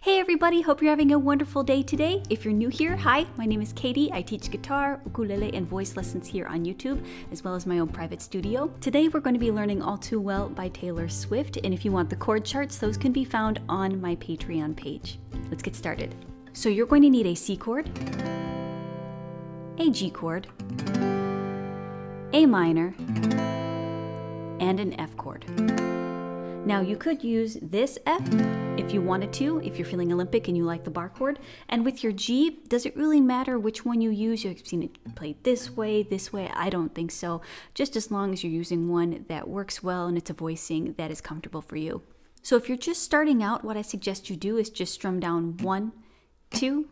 Hey everybody, hope you're having a wonderful day today. If you're new here, hi, my name is Katie. I teach guitar, ukulele, and voice lessons here on YouTube, as well as my own private studio. Today we're going to be learning All Too Well by Taylor Swift, and if you want the chord charts, those can be found on my Patreon page. Let's get started. So you're going to need a C chord, a G chord, A minor, and an F chord. Now you could use this F if you wanted to, if you're feeling Olympic and you like the bar chord. And with your G, does it really matter which one you use? You've seen it played this way. I don't think so. Just as long as you're using one that works well and it's a voicing that is comfortable for you. So if you're just starting out, what I suggest you do is just strum down 1, 2,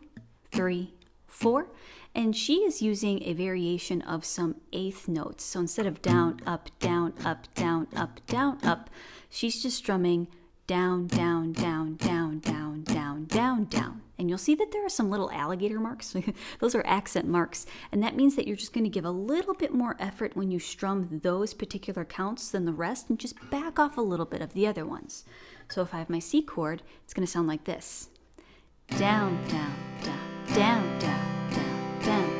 3, 4. And she is using a variation of some eighth notes. So instead of down, up, down, up, down, up, down, up, she's just strumming down, down, down, down, down, down, down, down. And you'll see that there are some little alligator marks. Those are accent marks. And that means that you're just going to give a little bit more effort when you strum those particular counts than the rest and just back off a little bit of the other ones. So if I have my C chord, it's going to sound like this. Down, down, down, down, down. Down,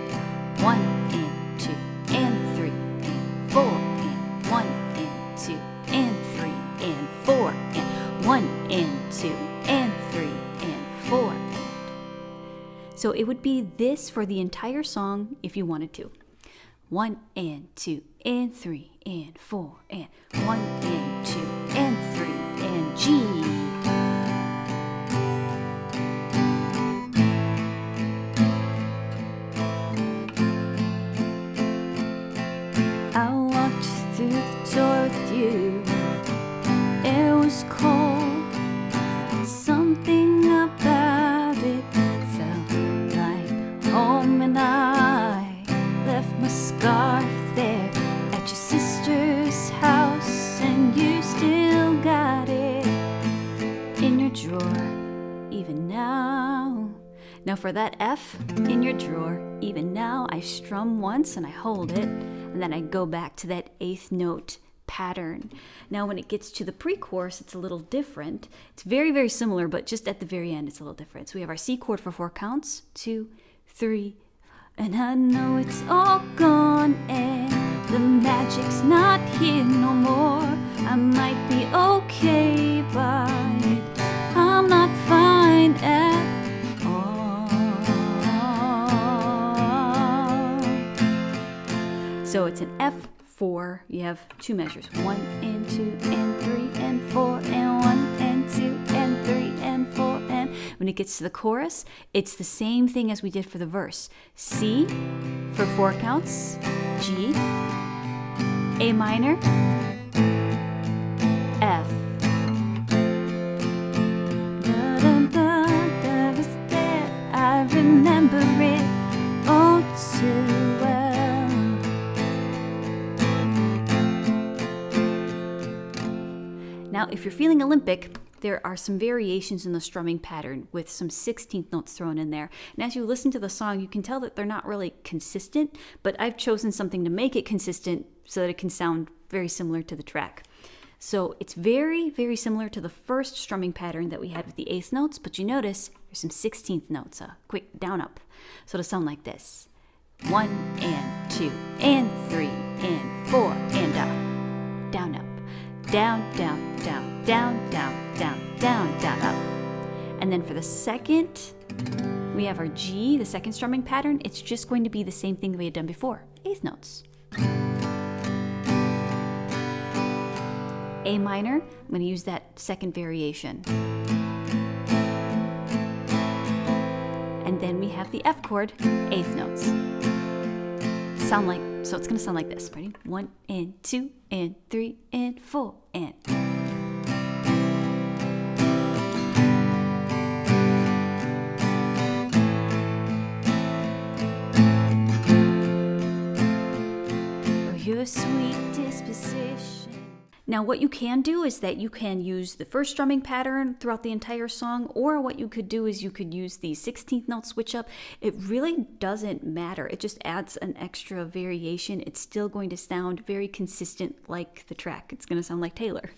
1 and 2 and 3 and 4 and 1 and 2 and 3 and 4 and 1 and 2 and 3 and 4. So it would be this for the entire song if you wanted to. 1 and 2 and 3 and 4 and 1 and 2 and 3 and G. Through the door with you, it was cold, but something about it felt like home, and I left my scarf there at your sister's house, and you still got it in your drawer, even now. Now for that F in your drawer, even now, I strum once and I hold it, and then I go back to that eighth note pattern. Now when it gets to the pre-chorus, it's a little different. It's very, very similar, but just at the very end, it's a little different. So we have our C chord for 4 counts, 2, 3, and I know it's all gone and the magic's not here no more. I might be okay, but I'm not fine at So it's an F4. You have 2 measures, 1 and 2 and 3 and 4 and 1 and 2 and 3 and 4. And when it gets to the chorus, it's the same thing as we did for the verse. C for 4 counts, G, A minor, F. I remember it all too well. Now, if you're feeling Olympic, there are some variations in the strumming pattern with some 16th notes thrown in there. And as you listen to the song, you can tell that they're not really consistent, but I've chosen something to make it consistent so that it can sound very similar to the track. So it's very, very similar to the first strumming pattern that we had with the eighth notes, but you notice there's some 16th notes, quick down up. So it'll sound like this. 1 and 2 and 3 and 4 and down, up. Down, down, down, down, down, down, down, down, up. And then for the second, we have our G, the second strumming pattern. It's just going to be the same thing that we had done before, eighth notes. A minor, I'm going to use that second variation. And then we have the F chord, eighth notes. So it's going to sound like this. Ready? 1 and 2 and 3 and 4 and. For your sweet disposition. Now, what you can do is that you can use the first strumming pattern throughout the entire song, or what you could do is you could use the 16th note switch up. It really doesn't matter. It just adds an extra variation. It's still going to sound very consistent like the track. It's going to sound like Taylor.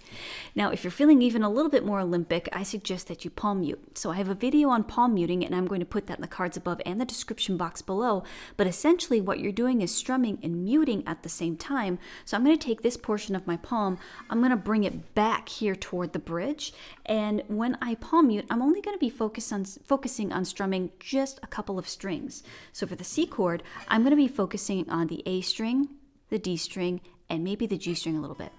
Now, if you're feeling even a little bit more Olympic, I suggest that you palm mute. So I have a video on palm muting, and I'm going to put that in the cards above and the description box below. But essentially what you're doing is strumming and muting at the same time. So I'm going to take this portion of my palm, I'm going to bring it back here toward the bridge, and when I palm mute, I'm only going to be focusing on strumming just a couple of strings. So for the C chord, I'm going to be focusing on the A string, the D string, and maybe the G string a little bit.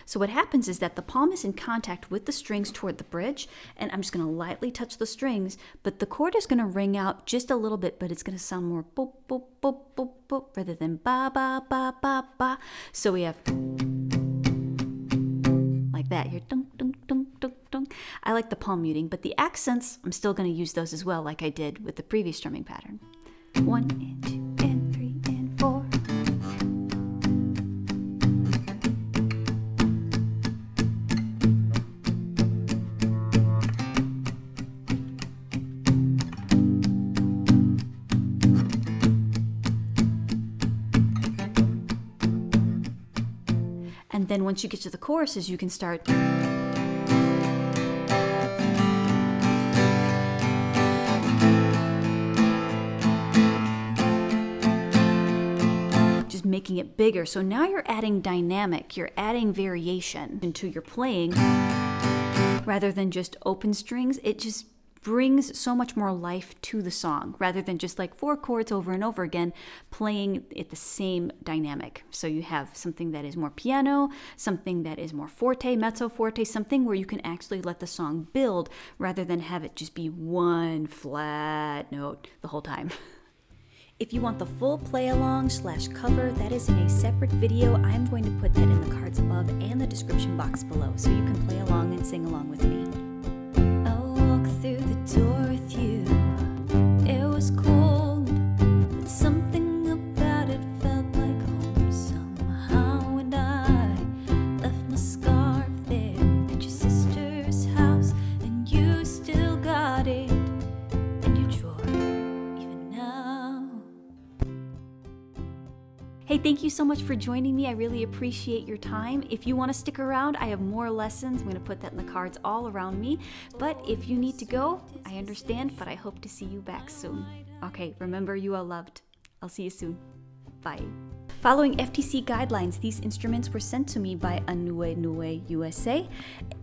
So what happens is that the palm is in contact with the strings toward the bridge, and I'm just going to lightly touch the strings, but the chord is going to ring out just a little bit, but it's going to sound more boop, boop, boop, boop, boop, rather than ba, ba, ba, ba, ba. So we have like that here. Dun, dun, dun, dun, dun. I like the palm muting, but the accents, I'm still going to use those as well, like I did with the previous strumming pattern. 1 and 2 and 3 and 4. And then once you get to the choruses, you can start. Just making it bigger. So now you're adding dynamic, you're adding variation into your playing rather than just open strings. It just brings so much more life to the song rather than just like 4 chords over and over again playing at the same dynamic. So you have something that is more piano, something that is more forte, mezzo forte, something where you can actually let the song build rather than have it just be one flat note the whole time. If you want the full play along / cover, that is in a separate video. I'm going to put that in the cards above and the description box below so you can play along and sing along with me. Through the door with you, it was cold, but something about it felt like home somehow, and I left my scarf there at your sister's house, and you still got it in your drawer even now. Hey, thank you so much for joining me. I really appreciate your time. If you want to stick around, I have more lessons. I'm going to put that in the cards all around me. But if you need to go, I understand, but I hope to see you back soon. Okay, remember, you are loved. I'll see you soon. Bye. Following FTC guidelines, these instruments were sent to me by Anue USA,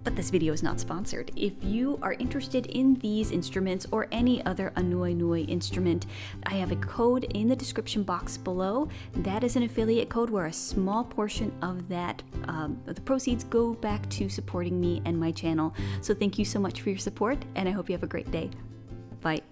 but this video is not sponsored. If you are interested in these instruments or any other Anue instrument, I have a code in the description box below. That is an affiliate code where a small portion of that, the proceeds go back to supporting me and my channel. So thank you so much for your support, and I hope you have a great day. Bye.